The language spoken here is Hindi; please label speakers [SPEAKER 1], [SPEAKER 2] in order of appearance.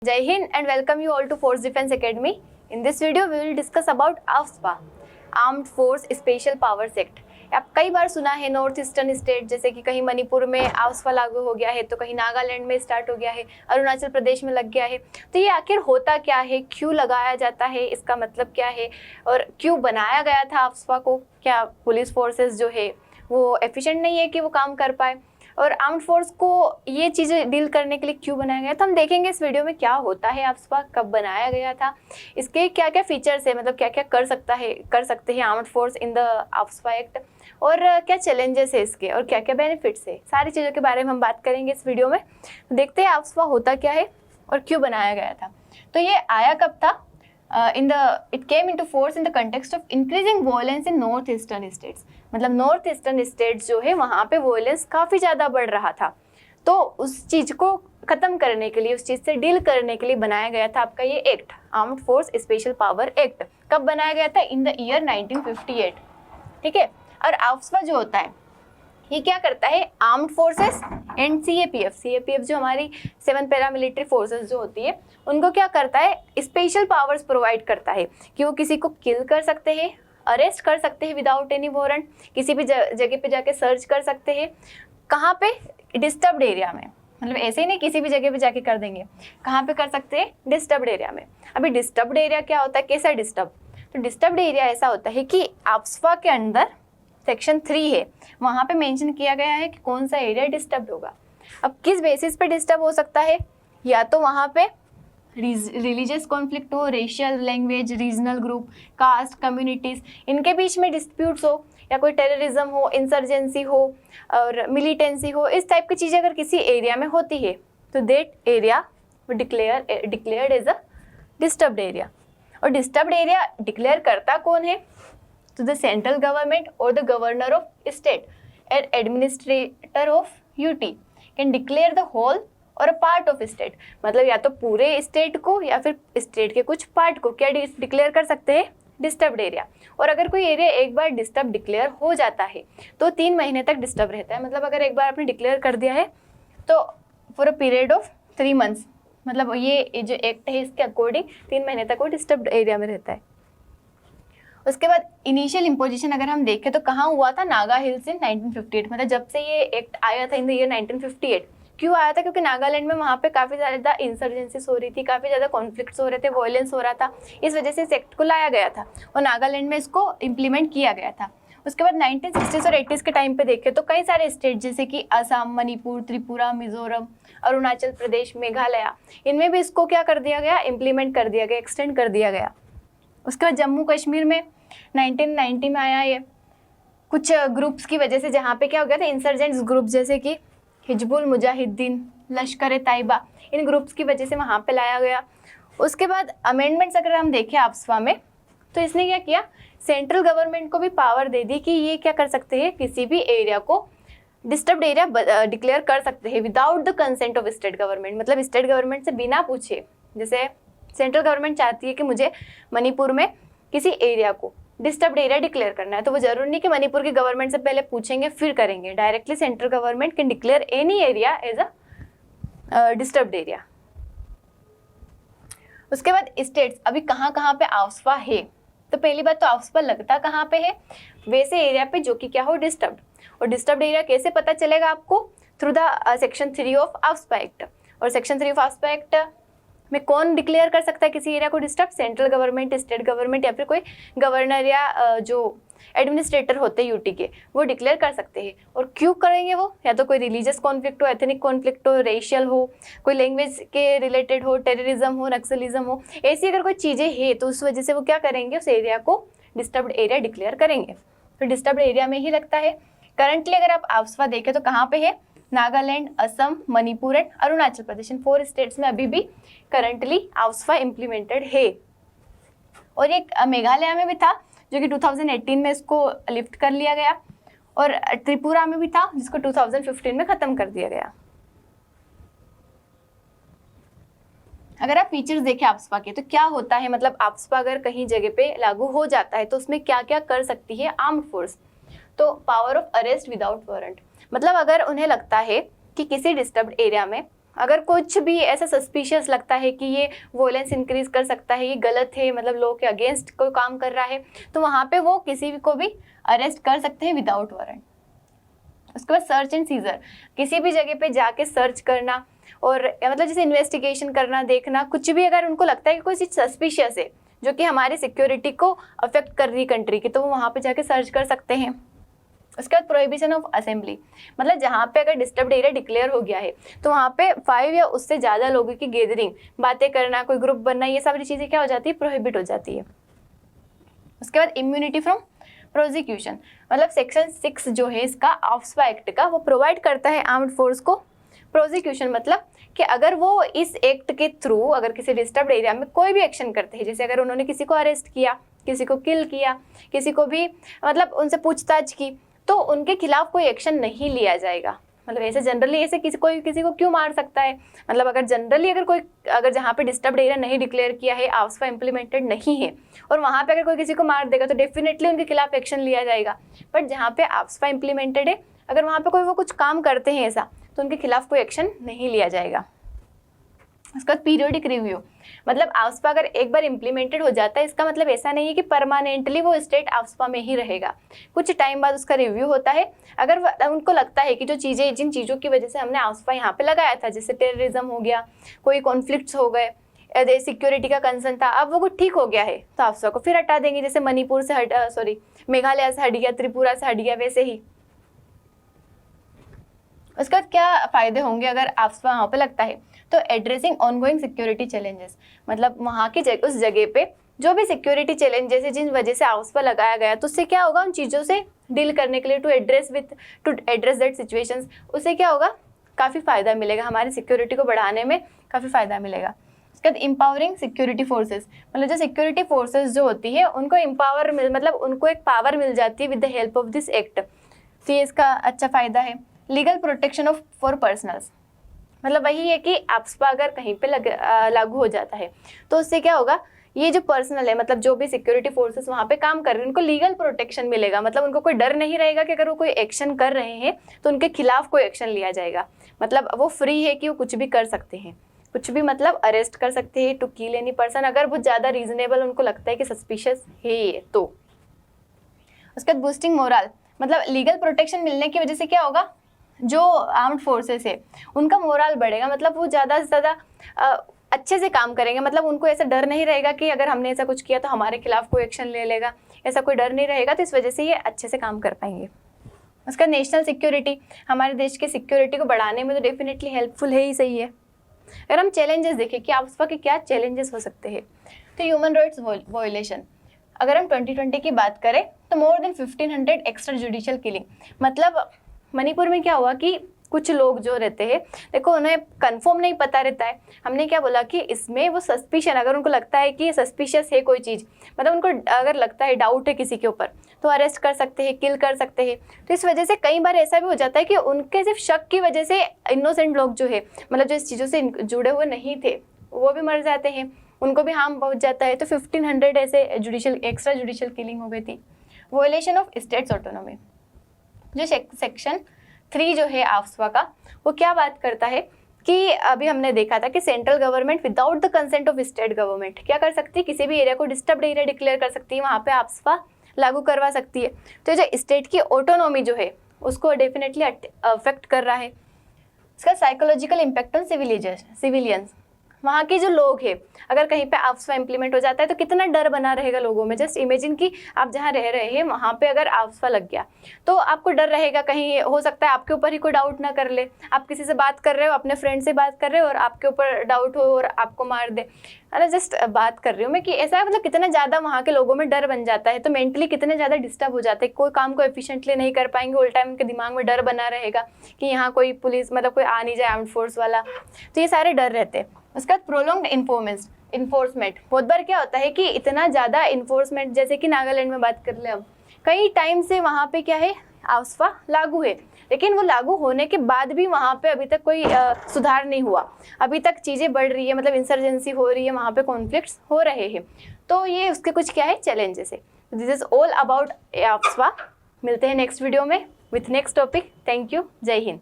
[SPEAKER 1] Jai Hind and welcome you all to Force Defense Academy. In this video, we will discuss about AFSPA, Armed Force Special Powers Act. आप कई बार सुना है नॉर्थ ईस्टर्न स्टेट, जैसे कि कहीं मणिपुर में AFSPA लागू हो गया है, तो कहीं नागालैंड में स्टार्ट हो गया है, अरुणाचल प्रदेश में लग गया है। तो ये आखिर होता क्या है, क्यों लगाया जाता है, इसका मतलब क्या है और क्यों बनाया गया था AFSPA को? क्या पुलिस फोर्सेस जो है वो एफिशिएंट नहीं है कि वो काम कर पाए, और आर्म्ड फोर्स को ये चीज़ें डील करने के लिए क्यों बनाया गया? तो हम देखेंगे इस वीडियो में क्या होता है AFSPA, कब बनाया गया था, इसके क्या क्या फीचर्स है, मतलब क्या क्या कर सकते हैं armed force in the AFSPA act, और क्या चैलेंजेस है इसके और क्या क्या बेनिफिट्स है। सारी चीज़ों के बारे में हम बात करेंगे इस वीडियो में। देखते हैं AFSPA होता क्या है और क्यों बनाया गया था। तो ये आया कब था? It came into force in the context of increasing violence in north eastern states. मतलब नॉर्थ ईस्टर्न स्टेट्स जो है वहाँ पे वॉयलेंस काफ़ी ज़्यादा बढ़ रहा था, तो उस चीज़ को ख़त्म करने के लिए, उस चीज़ से डील करने के लिए बनाया गया था आपका ये act, armed force special power act. कब बनाया गया था? In the year 1958। ठीक है। और AFSPA जो होता है ये क्या करता है? आर्म्ड फोर्सेस एंड सीएपीएफ जो हमारी 7 पैरामिलिट्री फोर्सेस जो होती है उनको क्या करता है? स्पेशल पावर्स प्रोवाइड करता है कि वो किसी को किल कर सकते हैं, अरेस्ट कर सकते हैं विदाउट एनी वारंट, किसी भी जगह पे जाके सर्च कर सकते हैं। कहाँ पे? डिस्टर्ब्ड एरिया में। मतलब ऐसे ही नहीं किसी भी जगह पे जाके कर देंगे, कहाँ पे कर सकते हैं? डिस्टर्ब्ड एरिया में। अभी डिस्टर्ब्ड एरिया क्या होता है, कैसा डिस्टर्ब? तो डिस्टर्ब्ड एरिया ऐसा होता है कि AFSPA के अंदर सेक्शन 3 है, वहाँ पे मेंशन किया गया है कि कौन सा एरिया डिस्टर्ब होगा। अब किस बेसिस पे डिस्टर्ब हो सकता है? या तो वहाँ पे रिलीजियस कॉन्फ्लिक्ट हो, racial, language, regional group, caste, communities, इनके बीच में डिस्प्यूट्स हो, या कोई टेररिज्म हो, इंसर्जेंसी हो और मिलिटेंसी हो, इस टाइप की चीज़ें अगर किसी एरिया में होती है तो that area declared as a disturbed area. और डिस्टर्ब्ड एरिया डिक्लेयर करता कौन है? तो द सेंट्रल गवर्नमेंट और the governor of state and administrator of UT can declare the whole और अ पार्ट ऑफ स्टेट। मतलब या तो पूरे स्टेट को या फिर स्टेट के कुछ पार्ट को क्या डिक्लेयर कर सकते हैं? Disturbed area. और अगर कोई एरिया एक बार डिस्टर्ब डिक्लेयर हो जाता है तो 3 महीने तक डिस्टर्ब रहता है। मतलब अगर एक बार आपने डिक्लेयर कर दिया है तो for a period of 3 months, मतलब ये जो एक्ट है इसके अकॉर्डिंग 3 महीने तक वो डिस्टर्ब्ड एरिया में रहता है। उसके बाद इनिशियल इम्पोजिशन अगर हम देखें तो कहाँ हुआ था? नागा हिल्स इन 1958। मतलब जब से ये एक्ट आया था इन द ईयर 1958। क्यों आया था? क्योंकि नागालैंड में वहाँ पे काफ़ी ज़्यादा इंसर्जेंसीज हो रही थी, काफ़ी ज़्यादा कॉन्फ्लिक्ट्स हो रहे थे, वायलेंस हो रहा था, इस वजह से इस एक्ट को लाया गया था और नागालैंड में इसको इम्प्लीमेंट किया गया था। उसके बाद 1960s और 80s के टाइम पे देखें तो कई सारे स्टेट जैसे कि असम, मणिपुर, त्रिपुरा, मिजोरम, अरुणाचल प्रदेश, मेघालय, इनमें भी इसको क्या कर दिया गया? इम्प्लीमेंट कर दिया गया, एक्सटेंड कर दिया गया। उसके बाद जम्मू कश्मीर में 1990 में आया ये, कुछ ग्रुप्स की वजह से, जहाँ पे क्या हो गया था? इंसर्जेंट्स ग्रुप जैसे कि हिजबुल मुजाहिदीन, लश्कर तैयबा, इन ग्रुप्स की वजह से वहाँ पे लाया गया। उसके बाद अमेंडमेंट्स अगर हम देखें AFSPA में तो इसने क्या किया? सेंट्रल गवर्नमेंट को भी पावर दे दी कि ये क्या कर सकते हैं? किसी भी एरिया को डिस्टर्ब्ड एरिया डिक्लेयर कर सकते हैं without the consent of state government. मतलब स्टेट गवर्नमेंट से बिना पूछे, जैसे सेंट्रल गवर्नमेंट चाहती है कि मुझे मणिपुर में किसी एरिया को डिस्टर्ब्ड एरिया डिक्लेयर करना है, तो वो जरूरी नहीं कि मणिपुर की गवर्नमेंट से पहले पूछेंगे फिर करेंगे। Directly central government can declare any area as a disturbed area. उसके बाद स्टेट्स अभी कहाँ कहाँ पे AFSPA है? तो पहली बात तो AFSPA लगता कहाँ पे है? वैसे एरिया पे जो कि क्या हो? डिस्टर्ब्ड। और डिस्टर्ब्ड एरिया कैसे पता चलेगा आपको? Through the section 3 of AFSPA act. और सेक्शन 3 ऑफ AFSPA एक्ट में कौन डिक्लेयर कर सकता है किसी एरिया को disturb? Central government, state government, या फिर कोई गवर्नर या जो एडमिनिस्ट्रेटर होते हैं यूटी के, वो डिक्लेयर कर सकते हैं। और क्यों करेंगे वो? या तो कोई रिलीजियस कॉन्फ्लिक्ट हो, एथनिक कॉन्फ्लिक्ट हो, रेशियल हो, कोई लैंग्वेज के रिलेटेड हो, टेररिज्म हो, नक्सलिज्म हो, ऐसी अगर कोई चीज़ें हैं तो उस वजह से वो क्या करेंगे? उस एरिया को डिस्टर्ब्ड एरिया डिक्लेयर करेंगे। तो डिस्टर्ब्ड एरिया में ही लगता है। करंटली अगर आप AFSPA देखें तो कहाँ पे है? Nagaland, Assam, Manipur and Arunachal Pradesh, in 4 states में अभी भी करंटली AFSPA इम्प्लीमेंटेड है। और एक मेघालय में भी था जो कि 2018 में इसको लिफ्ट कर लिया गया, और त्रिपुरा में भी था जिसको 2015 में ख़त्म कर दिया गया। अगर आप फीचर्स देखें AFSPA के तो क्या होता है? मतलब AFSPA अगर कहीं जगह पे लागू हो जाता है तो उसमें क्या क्या कर सकती है आर्म्ड फोर्स? तो power of arrest without warrant. मतलब अगर उन्हें लगता है कि किसी डिस्टर्ब्ड एरिया में अगर कुछ भी ऐसा सस्पिशियस लगता है कि ये वोलेंस इंक्रीज कर सकता है, ये गलत है, मतलब लॉ के अगेंस्ट कोई काम कर रहा है, तो वहाँ पे वो किसी को भी अरेस्ट कर सकते हैं विदाउट वारंट। उसके बाद सर्च एंड सीजर, किसी भी जगह पे जाके सर्च करना और मतलब जैसे इन्वेस्टिगेशन करना, देखना, कुछ भी अगर उनको लगता है कि कोई चीज़ सस्पिशियस है जो कि हमारी सिक्योरिटी को अफेक्ट कर रही है कंट्री की, तो वो वहाँ पे जाके सर्च कर सकते हैं। उसके बाद प्रोहिबिशन ऑफ असेंबली, मतलब जहाँ पे अगर डिस्टर्ब्ड एरिया डिक्लेयर हो गया है तो वहाँ पे 5 या उससे ज़्यादा लोगों की गैदरिंग, बातें करना, कोई ग्रुप बनना, ये सारी चीज़ें क्या हो जाती है, प्रोहिबिट हो जाती है। उसके बाद इम्यूनिटी फ्रॉम प्रोसिक्यूशन, मतलब सेक्शन 6 जो है इसका आफ्स्पा एक्ट का, वो प्रोवाइड करता है आर्म्ड फोर्स को प्रोसिक्यूशन, मतलब कि अगर वो इस एक्ट के थ्रू अगर किसी डिस्टर्ब्ड एरिया में कोई भी एक्शन करते हैं, जैसे अगर उन्होंने किसी को अरेस्ट किया, किसी को किल किया, किसी को भी मतलब उनसे पूछताछ की, तो उनके खिलाफ कोई एक्शन नहीं लिया जाएगा। मतलब ऐसे जनरली ऐसे किसी को क्यों मार सकता है, मतलब अगर जनरली अगर जहाँ पे डिस्टर्ब्ड एरिया नहीं डिक्लेयर किया है, आफ्स्पा इम्प्लीमेंटेड नहीं है, और वहाँ पे अगर कोई किसी को मार देगा तो डेफिनेटली उनके खिलाफ एक्शन लिया जाएगा। बट जहाँ पे आफ्स्पा इम्प्लीमेंटेड है, अगर वहाँ पे कोई वो कुछ काम करते हैं ऐसा, तो उनके खिलाफ कोई एक्शन नहीं लिया जाएगा। उसके बाद पीरियोडिक रिव्यू, मतलब आफ्स्पा अगर एक बार इम्प्लीमेंटेड हो जाता है, इसका मतलब ऐसा नहीं है कि परमानेंटली वो स्टेट आफ्स्पा में ही रहेगा, कुछ टाइम बाद उसका रिव्यू होता है। अगर उनको लगता है कि जिन चीज़ों की वजह से हमने आफ्स्पा यहाँ पे लगाया था, जैसे टेररिज्म हो गया, कोई कॉन्फ्लिक्ट्स हो गए, सिक्योरिटी का कंसर्न था, अब वो कुछ ठीक हो गया है तो आफ्स्पा को फिर हटा देंगे, जैसे मणिपुर से मेघालय से हट गया, त्रिपुरा से हट गया, वैसे ही। उसके बाद क्या फ़ायदे होंगे अगर आफ्स्पा वहाँ पे लगता है, तो एड्रेसिंग ऑनगोइंग सिक्योरिटी चैलेंजेस, मतलब वहाँ की उस जगह पे जो भी सिक्योरिटी चैलेंजेस है जिन वजह से आफ्स्पा लगाया गया, तो उससे क्या होगा, उन चीज़ों से डील करने के लिए टू एड्रेस दैट सिचुएशंस, उससे क्या होगा, काफ़ी फ़ायदा मिलेगा, हमारी सिक्योरिटी को बढ़ाने में काफ़ी फ़ायदा मिलेगा। उसके बाद एम्पावरिंग सिक्योरिटी फोर्सेस, मतलब जो सिक्योरिटी फोर्सेस जो होती है उनको एम्पावर मतलब उनको एक पावर मिल जाती है with the help of this act, तो ये इसका अच्छा फ़ायदा है। Legal protection of for personals, मतलब वही है कि आफ्स्पा अगर कहीं पे लागू हो जाता है तो उससे क्या होगा, ये जो पर्सनल है, मतलब जो भी सिक्योरिटी फोर्सेस वहाँ पे काम कर रहे हैं, उनको लीगल प्रोटेक्शन मिलेगा, मतलब उनको कोई डर नहीं रहेगा कि अगर वो कोई एक्शन कर रहे हैं तो उनके खिलाफ कोई एक्शन लिया जाएगा, मतलब वो फ्री है कि वो कुछ भी कर सकते हैं, कुछ भी मतलब अरेस्ट कर सकते हैं टू किल एनी पर्सन, अगर बहुत ज़्यादा रीजनेबल उनको लगता है कि सस्पिशियस है ये तो। उसके बाद बूस्टिंग मोरल, मतलब लीगल प्रोटेक्शन मिलने की वजह से क्या होगा, जो आर्म्ड फोर्सेस है उनका मोरल बढ़ेगा, मतलब वो ज़्यादा से ज़्यादा अच्छे से काम करेंगे, मतलब उनको ऐसा डर नहीं रहेगा कि अगर हमने ऐसा कुछ किया तो हमारे खिलाफ कोई एक्शन ले लेगा, ऐसा कोई डर नहीं रहेगा, तो इस वजह से ये अच्छे से काम कर पाएंगे। उसका नेशनल सिक्योरिटी, हमारे देश की सिक्योरिटी को बढ़ाने में तो डेफिनेटली हेल्पफुल है ही, सही है। अगर हम चैलेंजेस देखें कि आफ्स्पा के क्या चैलेंजेस हो सकते हैं, तो ह्यूमन राइट्स वायलेशन, अगर हम 2020 की बात करें तो more than 1500 extra judicial killing, मतलब मणिपुर में क्या हुआ कि कुछ लोग जो रहते हैं, देखो उन्हें कंफर्म नहीं पता रहता है, हमने क्या बोला कि इसमें वो सस्पिशन, अगर उनको लगता है कि सस्पिशियस है कोई चीज़, मतलब उनको अगर लगता है डाउट है किसी के ऊपर, तो अरेस्ट कर सकते हैं, किल कर सकते हैं। तो इस वजह से कई बार ऐसा भी हो जाता है कि उनके सिर्फ शक की वजह से इनोसेंट लोग जो है, मतलब जो इस चीज़ों से जुड़े हुए नहीं थे, वो भी मर जाते हैं, उनको भी हार्म पहुँच जाता है। तो 1500 ऐसे एक्स्ट्रा जुडिशियल किलिंग हो गई थी। वोलेशन ऑफ स्टेट्स ऑटोनॉमी, जो सेक्शन 3 जो है आफ्स्पा का, वो क्या बात करता है कि अभी हमने देखा था कि central government without the consent of state government क्या कर सकती है, किसी भी एरिया को डिस्टर्ब्ड एरिया डिक्लेयर कर सकती है, वहाँ पे आफ्स्पा लागू करवा सकती है। तो जो स्टेट की ऑटोनॉमी जो है उसको डेफिनेटली अफेक्ट कर रहा है। इसका साइकोलॉजिकल इम्पैक्ट ऑन सिविलियंस, वहाँ के जो लोग हैं, अगर कहीं पे आफ्स्पा इम्प्लीमेंट हो जाता है तो कितना डर बना रहेगा लोगों में। जस्ट इमेजिन कि आप जहाँ रह रहे हैं वहाँ पे अगर आफ्स्पा लग गया तो आपको डर रहेगा, कहीं हो सकता है आपके ऊपर ही कोई डाउट ना कर ले, आप किसी से बात कर रहे हो, अपने फ्रेंड से बात कर रहे हो और आपके ऊपर डाउट हो और आपको मार दे। अरे जस्ट बात कर रही हूँ मैं कि ऐसा मतलब कितना ज़्यादा वहाँ के लोगों में डर बन जाता है, तो मेंटली कितने ज़्यादा डिस्टर्ब हो जाते हैं, कोई काम को एफिशिएंटली नहीं कर पाएंगे, उल्टा टाइम उनके दिमाग में डर बना रहेगा कि यहाँ कोई पुलिस मतलब कोई आ नहीं जाए आर्म्ड फोर्स वाला, तो ये सारे डर रहते हैं। उसका प्रोलॉन्ग्ड इन्फोर्समेंट, बहुत बार क्या होता है कि इतना ज़्यादा इन्फोर्समेंट, जैसे कि नागालैंड में बात कर ले हम, कई टाइम से वहाँ पे क्या है आफ्स्पा लागू है, लेकिन वो लागू होने के बाद भी वहाँ पे अभी तक कोई सुधार नहीं हुआ, अभी तक चीज़ें बढ़ रही है, मतलब इंसर्जेंसी हो रही है, वहाँ पे कॉन्फ्लिक्ट्स हो रहे हैं। तो ये उसके कुछ क्या है चैलेंजेस है। This is all about AFSPA. मिलते हैं नेक्स्ट वीडियो में with next topic. Thank you, जय हिंद।